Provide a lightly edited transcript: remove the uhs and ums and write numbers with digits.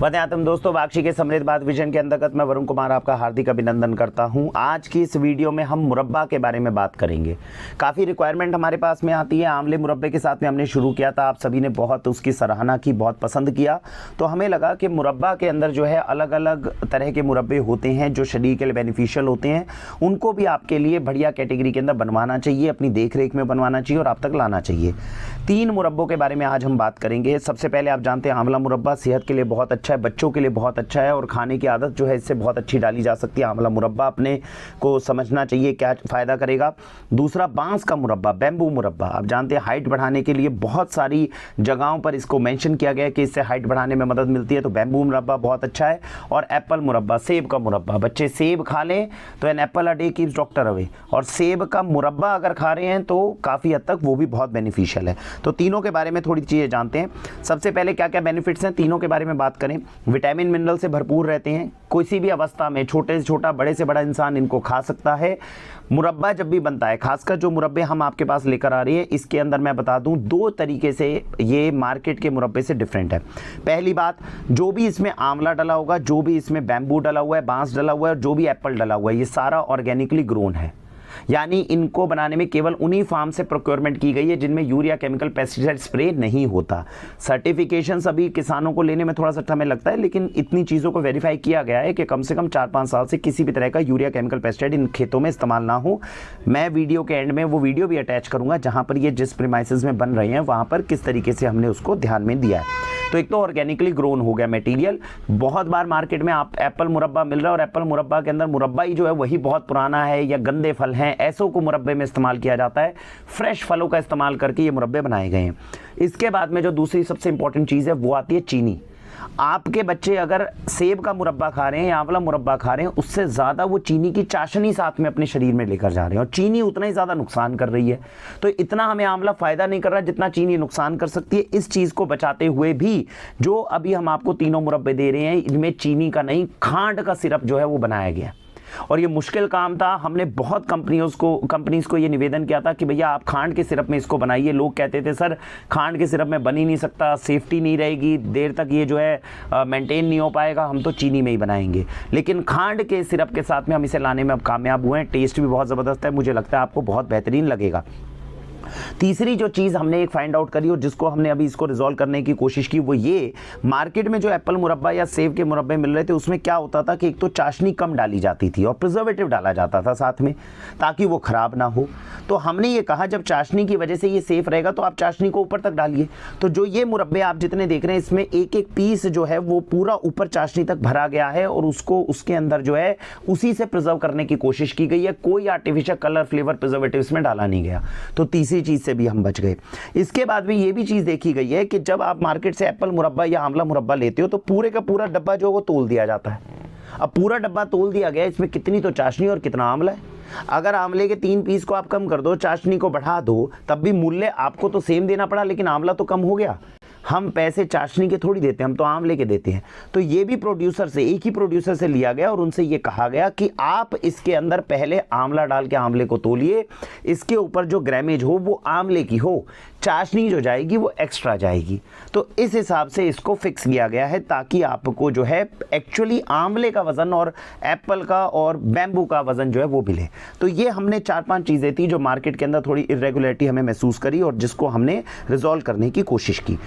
वंदे दोस्तों, वाक्षी के समृद्ध बात विजन के अंतर्गत मैं वरुण कुमार आपका हार्दिक अभिनंदन करता हूं। आज की इस वीडियो में हम मुरब्बा के बारे में बात करेंगे। काफ़ी रिक्वायरमेंट हमारे पास में आती है। आंवले मुरब्बे के साथ में हमने शुरू किया था, आप सभी ने बहुत उसकी सराहना की, बहुत पसंद किया। तो हमें लगा कि मुरब्बा के अंदर जो है अलग अलग तरह के मुरब्बे होते हैं जो शरीर के लिए बेनिफिशियल होते हैं, उनको भी आपके लिए बढ़िया कैटेगरी के अंदर बनवाना चाहिए, अपनी देख रेख में बनवाना चाहिए और आप तक लाना चाहिए। 3 मुरब्बों के बारे में आज हम बात करेंगे। सबसे पहले आप जानते हैं आंवला मुरब्बा सेहत के लिए बहुत अच्छा है, बच्चों के लिए बहुत अच्छा है और खाने की आदत जो है इससे बहुत अच्छी डाली जा सकती है। आंवला मुरब्बा अपने को समझना चाहिए क्या फ़ायदा करेगा। दूसरा, बांस का मुरब्बा, बैम्बू मुरब्बा, आप जानते हैं हाइट बढ़ाने के लिए बहुत सारी जगहों पर इसको मेंशन किया गया है कि इससे हाइट बढ़ाने में मदद मिलती है, तो बैम्बू मुरब्बा बहुत अच्छा है। और एप्पल मुरब्बा, सेब का मुरब्बा, बच्चे सेब खा लें तो an apple a day keeps doctor away, और सेब का मुरब्बा अगर खा रहे हैं तो काफ़ी हद तक वो भी बहुत बेनिफिशियल है। तो तीनों के बारे में थोड़ी चीज़ें जानते हैं। सबसे पहले क्या क्या बेनिफिट्स हैं तीनों के बारे में बात करें। विटामिन मिनरल से भरपूर रहते हैं, किसी भी अवस्था में छोटे से छोटा बड़े से बड़ा इंसान इनको खा सकता है। मुरब्बा जब भी बनता है, खासकर जो मुरब्बे हम आपके पास लेकर आ रही है, इसके अंदर मैं बता दूं 2 तरीके से ये मार्केट के मुरब्बे से डिफरेंट है। पहली बात, जो भी इसमें आंवला डला होगा, जो भी इसमें बैम्बू डला हुआ है, बांस डला हुआ है और जो भी एप्पल डला हुआ है, ये सारा ऑर्गेनिकली ग्रोन है। यानी इनको बनाने में केवल उन्हीं फार्म से प्रोक्योरमेंट की गई है जिनमें यूरिया केमिकल पेस्टिसाइड स्प्रे नहीं होता। सर्टिफिकेशन सभी किसानों को लेने में थोड़ा सा समय लगता है, लेकिन इतनी चीज़ों को वेरीफाई किया गया है कि कम से कम 4-5 साल से किसी भी तरह का यूरिया केमिकल पेस्टिसाइड इन खेतों में इस्तेमाल ना हो। मैं वीडियो के एंड में वो वीडियो भी अटैच करूंगा जहां पर ये जिस प्रीमाइसेस में बन रहे हैं वहां पर किस तरीके से हमने उसको ध्यान में दिया है। तो एक तो ऑर्गेनिकली ग्रोन हो गया मटेरियल। बहुत बार मार्केट में आप एप्पल मुरब्बा मिल रहा है और एप्पल मुरब्बा के अंदर मुरब्बा ही जो है वही बहुत पुराना है या गंदे फल हैं, ऐसों को मुरब्बे में इस्तेमाल किया जाता है। फ्रेश फलों का इस्तेमाल करके ये मुरब्बे बनाए गए हैं। इसके बाद में जो दूसरी सबसे इंपॉर्टेंट चीज़ है वो आती है चीनी। आपके बच्चे अगर सेब का मुरब्बा खा रहे हैं या आंवला मुरब्बा खा रहे हैं, उससे ज़्यादा वो चीनी की चाशनी साथ में अपने शरीर में लेकर जा रहे हैं और चीनी उतना ही ज़्यादा नुकसान कर रही है। तो इतना हमें आंवला फ़ायदा नहीं कर रहा जितना चीनी नुकसान कर सकती है। इस चीज़ को बचाते हुए भी जो अभी हम आपको तीनों मुरब्बे दे रहे हैं, इनमें चीनी का नहीं, खांड का सिरप जो है वो बनाया गया। और ये मुश्किल काम था। हमने बहुत कंपनीज को ये निवेदन किया था कि भैया आप खांड के सिरप में इसको बनाइए। लोग कहते थे सर खांड के सिरप में बन ही नहीं सकता, सेफ्टी नहीं रहेगी, देर तक ये जो है मेंटेन नहीं हो पाएगा, हम तो चीनी में ही बनाएंगे। लेकिन खांड के सिरप के साथ में हम इसे लाने में अब कामयाब हुए हैं। टेस्ट भी बहुत ज़बरदस्त है, मुझे लगता है आपको बहुत बेहतरीन लगेगा। तीसरी जो चीज़ हमने एक फाइंड आउट करी और जिसको हमने अभी इसको रिजॉल्व करने की कोशिश की, वो ये, मार्केट में जो एप्पल मुरब्बा या सेब के मुरब्बे मिल रहे थे उसमें क्या होता था कि एक तो चाशनी कम डाली जाती थी और प्रिजर्वेटिव डाला जाता था साथ में ताकि वो ख़राब ना हो। तो हमने ये कहा जब चाशनी की वजह से ये सेफ रहेगा तो आप चाशनी को ऊपर तक डालिए। तो जो ये मुरब्बे आप जितने देख रहे हैं इसमें एक एक पीस जो है वो पूरा ऊपर चाशनी तक भरा गया है और उसको उसके अंदर जो है उसी से प्रिजर्व करने की कोशिश की गई है। कोई आर्टिफिशियल कलर, फ्लेवर, प्रिजर्वेटिव इसमें डाला नहीं गया। तो तीसरी चीज़ से भी हम बच गए। इसके बाद भी ये भी चीज़ देखी गई है कि जब आप मार्केट से एप्पल मुरब्बा या आंवला मुरब्बा लेते हो तो पूरे का पूरा डब्बा जो है वो तोल दिया जाता है। अब पूरा डब्बा तोल दिया गया, इसमें कितनी तो चाशनी और कितना आंवला है। अगर आंवले के 3 पीस को आप कम कर दो, चाशनी को बढ़ा दो, तब भी मूल्य आपको तो सेम देना पड़ा, लेकिन आंवला तो कम हो गया। हम पैसे चाशनी के थोड़ी देते हैं, हम तो आंवले के देते हैं। तो ये भी प्रोड्यूसर से, एक ही प्रोड्यूसर से लिया गया और उनसे ये कहा गया कि आप इसके अंदर पहले आंवला डाल के आंवले को तोलिए, इसके ऊपर जो ग्रामेज हो वो आंवले की हो, चाशनी जो जाएगी वो एक्स्ट्रा जाएगी। तो इस हिसाब से इसको फिक्स किया गया है ताकि आपको जो है एक्चुअली आंवले का वजन और एप्पल का और बैम्बू का वजन जो है वो मिले। तो ये हमने 4-5 चीज़ें थी जो मार्केट के अंदर थोड़ी इरेगुलरिटी हमें महसूस करी और जिसको हमने रिजॉल्व करने की कोशिश की।